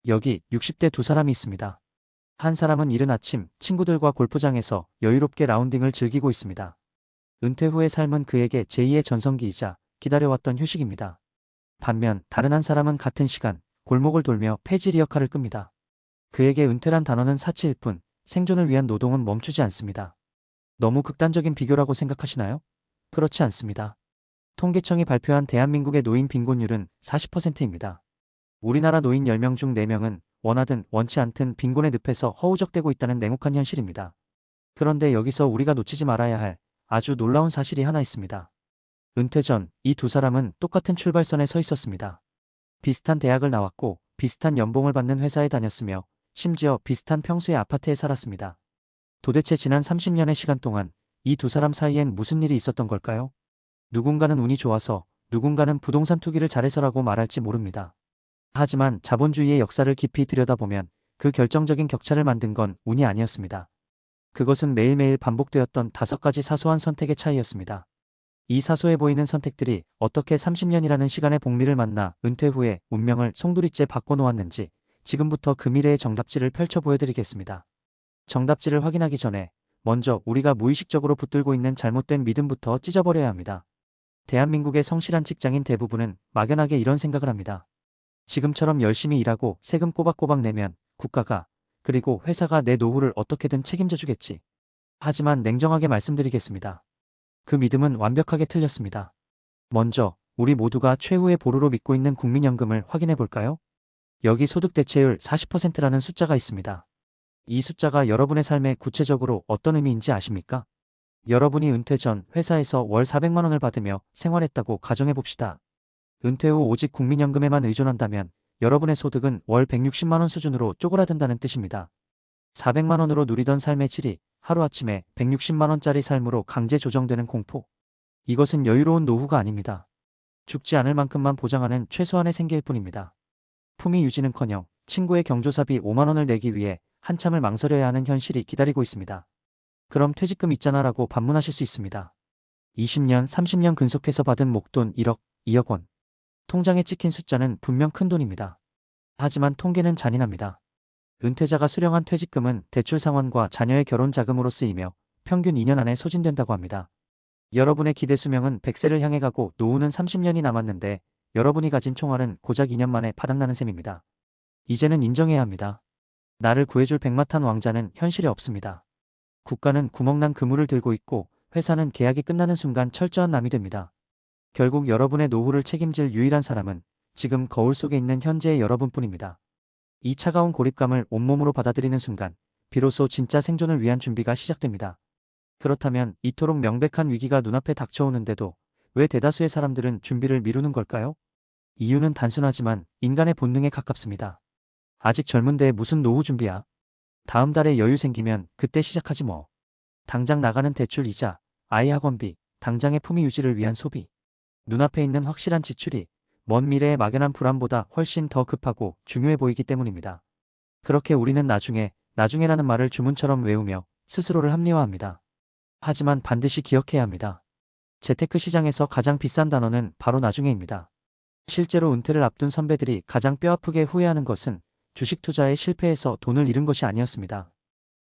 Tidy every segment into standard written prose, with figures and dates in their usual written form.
여기 60대 두 사람이 있습니다. 한 사람은 이른 아침 친구들과 골프장에서 여유롭게 라운딩을 즐기고 있습니다. 은퇴 후의 삶은 그에게 제2의 전성기이자 기다려왔던 휴식입니다. 반면 다른 한 사람은 같은 시간 골목을 돌며 폐지 리어카를 끕니다. 그에게 은퇴란 단어는 사치일 뿐 생존을 위한 노동은 멈추지 않습니다. 너무 극단적인 비교라고 생각하시나요? 그렇지 않습니다. 통계청이 발표한 대한민국의 노인 빈곤율은 40%입니다. 우리나라 노인 10명 중 4명은 원하든 원치 않든 빈곤의 늪에서 허우적대고 있다는 냉혹한 현실입니다. 그런데 여기서 우리가 놓치지 말아야 할 아주 놀라운 사실이 하나 있습니다. 은퇴 전 이 두 사람은 똑같은 출발선에 서 있었습니다. 비슷한 대학을 나왔고 비슷한 연봉을 받는 회사에 다녔으며 심지어 비슷한 평수의 아파트에 살았습니다. 도대체 지난 30년의 시간 동안 이 두 사람 사이엔 무슨 일이 있었던 걸까요? 누군가는 운이 좋아서 누군가는 부동산 투기를 잘해서라고 말할지 모릅니다. 하지만 자본주의의 역사를 깊이 들여다보면 그 결정적인 격차를 만든 건 운이 아니었습니다. 그것은 매일매일 반복되었던 5가지 사소한 선택의 차이였습니다. 이 사소해 보이는 선택들이 어떻게 30년이라는 시간의 복리를 만나 은퇴 후에 운명을 송두리째 바꿔놓았는지 지금부터 그 미래의 정답지를 펼쳐 보여드리겠습니다. 정답지를 확인하기 전에 먼저 우리가 무의식적으로 붙들고 있는 잘못된 믿음부터 찢어버려야 합니다. 대한민국의 성실한 직장인 대부분은 막연하게 이런 생각을 합니다. 지금처럼 열심히 일하고 세금 꼬박꼬박 내면 국가가 그리고 회사가 내 노후를 어떻게든 책임져 주겠지. 하지만 냉정하게 말씀드리겠습니다. 그 믿음은 완벽하게 틀렸습니다. 먼저 우리 모두가 최후의 보루로 믿고 있는 국민연금을 확인해 볼까요? 여기 소득 대체율 40%라는 숫자가 있습니다. 이 숫자가 여러분의 삶에 구체적으로 어떤 의미인지 아십니까? 여러분이 은퇴 전 회사에서 월 400만 원을 받으며 생활했다고 가정해 봅시다. 은퇴 후 오직 국민연금에만 의존한다면 여러분의 소득은 월 160만 원 수준으로 쪼그라든다는 뜻입니다. 400만 원으로 누리던 삶의 질이 하루아침에 160만 원짜리 삶으로 강제 조정되는 공포. 이것은 여유로운 노후가 아닙니다. 죽지 않을 만큼만 보장하는 최소한의 생계일 뿐입니다. 품위 유지는커녕 친구의 경조사비 5만 원을 내기 위해 한참을 망설여야 하는 현실이 기다리고 있습니다. 그럼 퇴직금 있잖아 라고 반문하실 수 있습니다. 20년, 30년 근속해서 받은 목돈 1억, 2억 원. 통장에 찍힌 숫자는 분명 큰 돈입니다. 하지만 통계는 잔인합니다. 은퇴자가 수령한 퇴직금은 대출 상환과 자녀의 결혼 자금으로 쓰이며 평균 2년 안에 소진된다고 합니다. 여러분의 기대 수명은 100세를 향해 가고 노후는 30년이 남았는데 여러분이 가진 총알은 고작 2년 만에 바닥나는 셈입니다. 이제는 인정해야 합니다. 나를 구해줄 백마탄 왕자는 현실에 없습니다. 국가는 구멍난 그물을 들고 있고 회사는 계약이 끝나는 순간 철저한 남이 됩니다. 결국 여러분의 노후를 책임질 유일한 사람은 지금 거울 속에 있는 현재의 여러분뿐입니다. 이 차가운 고립감을 온몸으로 받아들이는 순간 비로소 진짜 생존을 위한 준비가 시작됩니다. 그렇다면 이토록 명백한 위기가 눈앞에 닥쳐오는데도 왜 대다수의 사람들은 준비를 미루는 걸까요? 이유는 단순하지만 인간의 본능에 가깝습니다. 아직 젊은데 무슨 노후 준비야? 다음 달에 여유 생기면 그때 시작하지 뭐. 당장 나가는 대출 이자, 아이 학원비, 당장의 품위 유지를 위한 소비. 눈앞에 있는 확실한 지출이 먼 미래의 막연한 불안보다 훨씬 더 급하고 중요해 보이기 때문입니다. 그렇게 우리는 나중에라는 말을 주문처럼 외우며 스스로를 합리화합니다. 하지만 반드시 기억해야 합니다. 재테크 시장에서 가장 비싼 단어는 바로 나중에입니다. 실제로 은퇴를 앞둔 선배들이 가장 뼈아프게 후회하는 것은 주식 투자에 실패해서 돈을 잃은 것이 아니었습니다.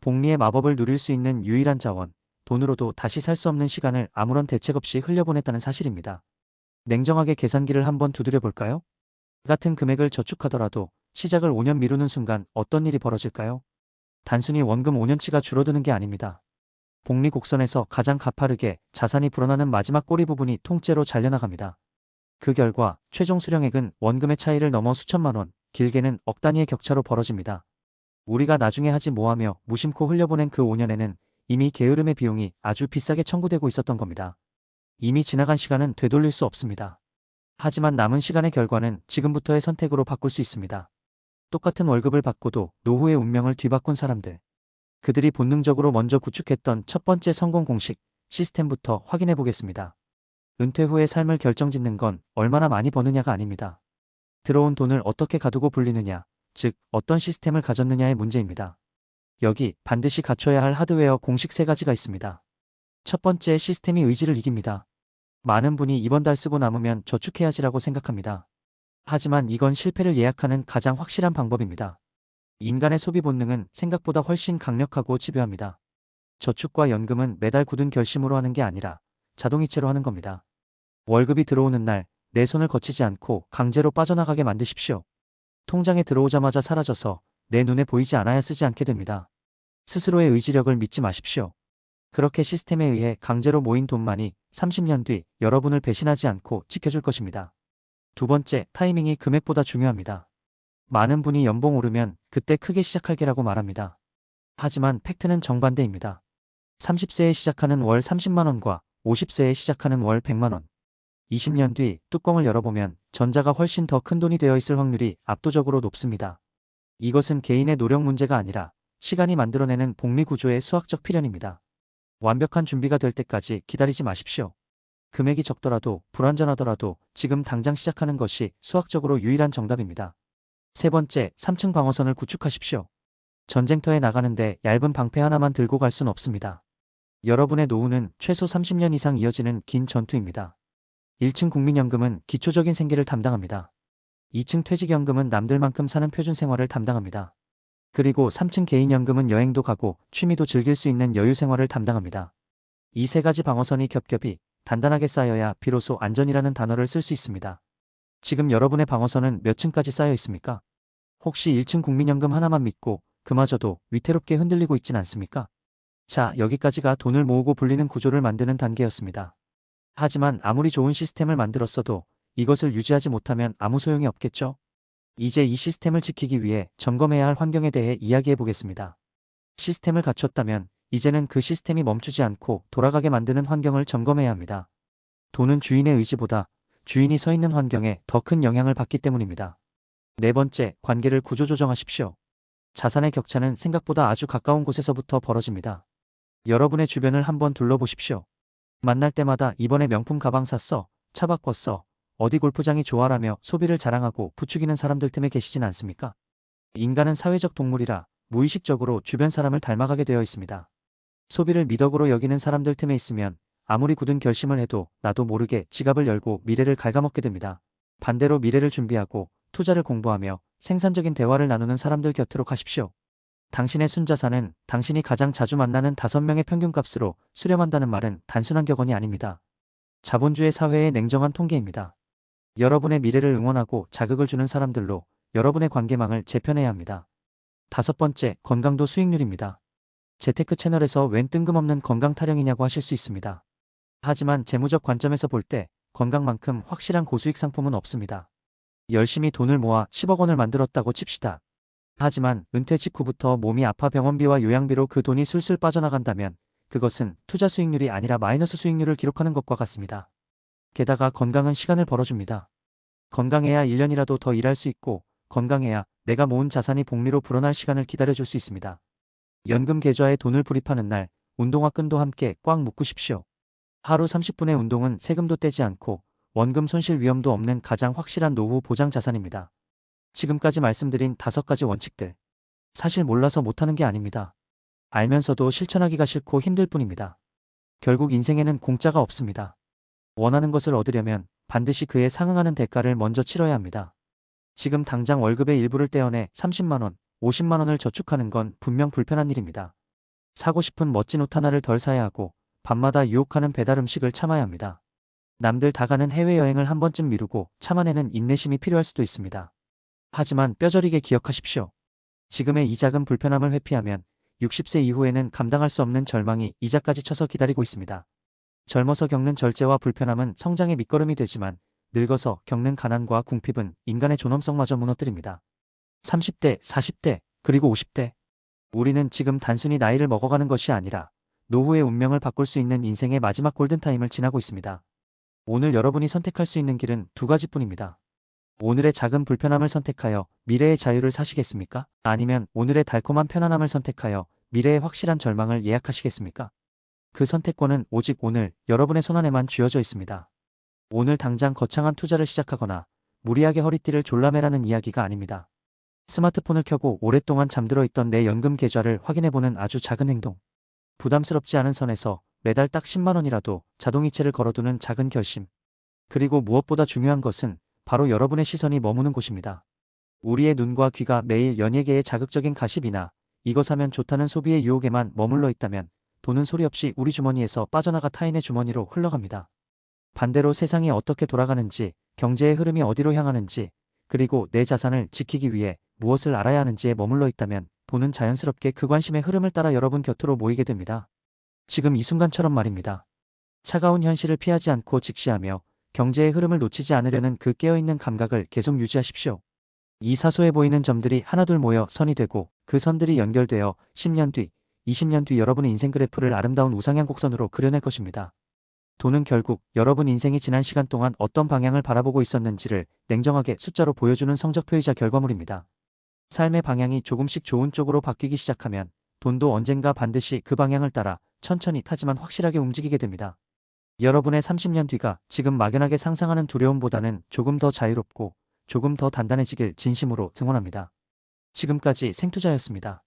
복리의 마법을 누릴 수 있는 유일한 자원, 돈으로도 다시 살 수 없는 시간을 아무런 대책 없이 흘려보냈다는 사실입니다. 냉정하게 계산기를 한번 두드려 볼까요? 같은 금액을 저축하더라도 시작을 5년 미루는 순간 어떤 일이 벌어질까요? 단순히 원금 5년치가 줄어드는 게 아닙니다. 복리 곡선에서 가장 가파르게 자산이 불어나는 마지막 꼬리 부분이 통째로 잘려나갑니다. 그 결과 최종 수령액은 원금의 차이를 넘어 수천만 원, 길게는 억 단위의 격차로 벌어집니다. 우리가 나중에 하지 뭐하며 무심코 흘려보낸 그 5년에는 이미 게으름의 비용이 아주 비싸게 청구되고 있었던 겁니다. 이미 지나간 시간은 되돌릴 수 없습니다. 하지만 남은 시간의 결과는 지금부터의 선택으로 바꿀 수 있습니다. 똑같은 월급을 받고도 노후의 운명을 뒤바꾼 사람들. 그들이 본능적으로 먼저 구축했던 첫 번째 성공 공식, 시스템부터 확인해 보겠습니다. 은퇴 후의 삶을 결정짓는 건 얼마나 많이 버느냐가 아닙니다. 들어온 돈을 어떻게 가두고 불리느냐, 즉 어떤 시스템을 가졌느냐의 문제입니다. 여기 반드시 갖춰야 할 하드웨어 공식 3가지가 있습니다. 첫 번째, 시스템이 의지를 이깁니다. 많은 분이 이번 달 쓰고 남으면 저축해야지라고 생각합니다. 하지만 이건 실패를 예약하는 가장 확실한 방법입니다. 인간의 소비 본능은 생각보다 훨씬 강력하고 집요합니다. 저축과 연금은 매달 굳은 결심으로 하는 게 아니라 자동이체로 하는 겁니다. 월급이 들어오는 날 내 손을 거치지 않고 강제로 빠져나가게 만드십시오. 통장에 들어오자마자 사라져서 내 눈에 보이지 않아야 쓰지 않게 됩니다. 스스로의 의지력을 믿지 마십시오. 그렇게 시스템에 의해 강제로 모인 돈만이 30년 뒤 여러분을 배신하지 않고 지켜줄 것입니다. 두 번째, 타이밍이 금액보다 중요합니다. 많은 분이 연봉 오르면 그때 크게 시작할게라고 말합니다. 하지만 팩트는 정반대입니다. 30세에 시작하는 월 30만 원과 50세에 시작하는 월 100만 원. 20년 뒤 뚜껑을 열어보면 전자가 훨씬 더 큰 돈이 되어 있을 확률이 압도적으로 높습니다. 이것은 개인의 노력 문제가 아니라 시간이 만들어내는 복리 구조의 수학적 필연입니다. 완벽한 준비가 될 때까지 기다리지 마십시오. 금액이 적더라도 불완전하더라도 지금 당장 시작하는 것이 수학적으로 유일한 정답입니다. 세 번째, 3층 방어선을 구축하십시오. 전쟁터에 나가는데 얇은 방패 하나만 들고 갈 순 없습니다. 여러분의 노후는 최소 30년 이상 이어지는 긴 전투입니다. 1층 국민연금은 기초적인 생계를 담당합니다. 2층 퇴직연금은 남들만큼 사는 표준 생활을 담당합니다. 그리고 3층 개인연금은 여행도 가고 취미도 즐길 수 있는 여유 생활을 담당합니다. 이 세 가지 방어선이 겹겹이 단단하게 쌓여야 비로소 안전이라는 단어를 쓸 수 있습니다. 지금 여러분의 방어선은 몇 층까지 쌓여 있습니까? 혹시 1층 국민연금 하나만 믿고 그마저도 위태롭게 흔들리고 있진 않습니까? 자, 여기까지가 돈을 모으고 불리는 구조를 만드는 단계였습니다. 하지만 아무리 좋은 시스템을 만들었어도 이것을 유지하지 못하면 아무 소용이 없겠죠? 이제 이 시스템을 지키기 위해 점검해야 할 환경에 대해 이야기해 보겠습니다. 시스템을 갖췄다면 이제는 그 시스템이 멈추지 않고 돌아가게 만드는 환경을 점검해야 합니다. 돈은 주인의 의지보다 주인이 서 있는 환경에 더 큰 영향을 받기 때문입니다. 네 번째, 관계를 구조조정하십시오. 자산의 격차는 생각보다 아주 가까운 곳에서부터 벌어집니다. 여러분의 주변을 한번 둘러보십시오. 만날 때마다 이번에 명품 가방 샀어, 차 바꿨어, 어디 골프장이 좋아라며 소비를 자랑하고 부추기는 사람들 틈에 계시진 않습니까? 인간은 사회적 동물이라 무의식적으로 주변 사람을 닮아가게 되어 있습니다. 소비를 미덕으로 여기는 사람들 틈에 있으면 아무리 굳은 결심을 해도 나도 모르게 지갑을 열고 미래를 갉아먹게 됩니다. 반대로 미래를 준비하고 투자를 공부하며 생산적인 대화를 나누는 사람들 곁으로 가십시오. 당신의 순자산은 당신이 가장 자주 만나는 5명의 평균값으로 수렴한다는 말은 단순한 격언이 아닙니다. 자본주의 사회의 냉정한 통계입니다. 여러분의 미래를 응원하고 자극을 주는 사람들로 여러분의 관계망을 재편해야 합니다. 다섯 번째, 건강도 수익률입니다. 재테크 채널에서 웬 뜬금없는 건강 타령이냐고 하실 수 있습니다. 하지만 재무적 관점에서 볼 때 건강만큼 확실한 고수익 상품은 없습니다. 열심히 돈을 모아 10억 원을 만들었다고 칩시다. 하지만 은퇴 직후부터 몸이 아파 병원비와 요양비로 그 돈이 술술 빠져나간다면 그것은 투자 수익률이 아니라 마이너스 수익률을 기록하는 것과 같습니다. 게다가 건강은 시간을 벌어줍니다. 건강해야 1년이라도 더 일할 수 있고 건강해야 내가 모은 자산이 복리로 불어날 시간을 기다려줄 수 있습니다. 연금 계좌에 돈을 불입하는 날 운동화 끈도 함께 꽉 묶으십시오. 하루 30분의 운동은 세금도 떼지 않고 원금 손실 위험도 없는 가장 확실한 노후 보장 자산입니다. 지금까지 말씀드린 5가지 원칙들. 사실 몰라서 못하는 게 아닙니다. 알면서도 실천하기가 싫고 힘들 뿐입니다. 결국 인생에는 공짜가 없습니다. 원하는 것을 얻으려면 반드시 그에 상응하는 대가를 먼저 치러야 합니다. 지금 당장 월급의 일부를 떼어내 30만 원, 50만 원을 저축하는 건 분명 불편한 일입니다. 사고 싶은 멋진 옷 하나를 덜 사야 하고 밤마다 유혹하는 배달 음식을 참아야 합니다. 남들 다 가는 해외여행을 한 번쯤 미루고 참아내는 인내심이 필요할 수도 있습니다. 하지만 뼈저리게 기억하십시오. 지금의 이 작은 불편함을 회피하면 60세 이후에는 감당할 수 없는 절망이 이자까지 쳐서 기다리고 있습니다. 젊어서 겪는 절제와 불편함은 성장의 밑거름이 되지만 늙어서 겪는 가난과 궁핍은 인간의 존엄성마저 무너뜨립니다. 30대, 40대, 그리고 50대. 우리는 지금 단순히 나이를 먹어가는 것이 아니라 노후의 운명을 바꿀 수 있는 인생의 마지막 골든타임을 지나고 있습니다. 오늘 여러분이 선택할 수 있는 길은 2가지뿐입니다. 오늘의 작은 불편함을 선택하여 미래의 자유를 사시겠습니까? 아니면 오늘의 달콤한 편안함을 선택하여 미래의 확실한 절망을 예약하시겠습니까? 그 선택권은 오직 오늘 여러분의 손안에만 쥐어져 있습니다. 오늘 당장 거창한 투자를 시작하거나 무리하게 허리띠를 졸라매라는 이야기가 아닙니다. 스마트폰을 켜고 오랫동안 잠들어 있던 내 연금 계좌를 확인해보는 아주 작은 행동. 부담스럽지 않은 선에서 매달 딱 10만 원이라도 자동이체를 걸어두는 작은 결심. 그리고 무엇보다 중요한 것은 바로 여러분의 시선이 머무는 곳입니다. 우리의 눈과 귀가 매일 연예계의 자극적인 가십이나 이거 사면 좋다는 소비의 유혹에만 머물러 있다면 돈은 소리 없이 우리 주머니에서 빠져나가 타인의 주머니로 흘러갑니다. 반대로 세상이 어떻게 돌아가는지, 경제의 흐름이 어디로 향하는지, 그리고 내 자산을 지키기 위해 무엇을 알아야 하는지에 머물러 있다면 돈은 자연스럽게 그 관심의 흐름을 따라 여러분 곁으로 모이게 됩니다. 지금 이 순간처럼 말입니다. 차가운 현실을 피하지 않고 직시하며 경제의 흐름을 놓치지 않으려는 그 깨어있는 감각을 계속 유지하십시오. 이 사소해 보이는 점들이 하나둘 모여 선이 되고 그 선들이 연결되어 10년 뒤, 20년 뒤 여러분의 인생 그래프를 아름다운 우상향 곡선으로 그려낼 것입니다. 돈은 결국 여러분 인생이 지난 시간 동안 어떤 방향을 바라보고 있었는지를 냉정하게 숫자로 보여주는 성적표이자 결과물입니다. 삶의 방향이 조금씩 좋은 쪽으로 바뀌기 시작하면 돈도 언젠가 반드시 그 방향을 따라 천천히 타지만 확실하게 움직이게 됩니다. 여러분의 30년 뒤가 지금 막연하게 상상하는 두려움보다는 조금 더 자유롭고 조금 더 단단해지길 진심으로 응원합니다. 지금까지 생투자였습니다.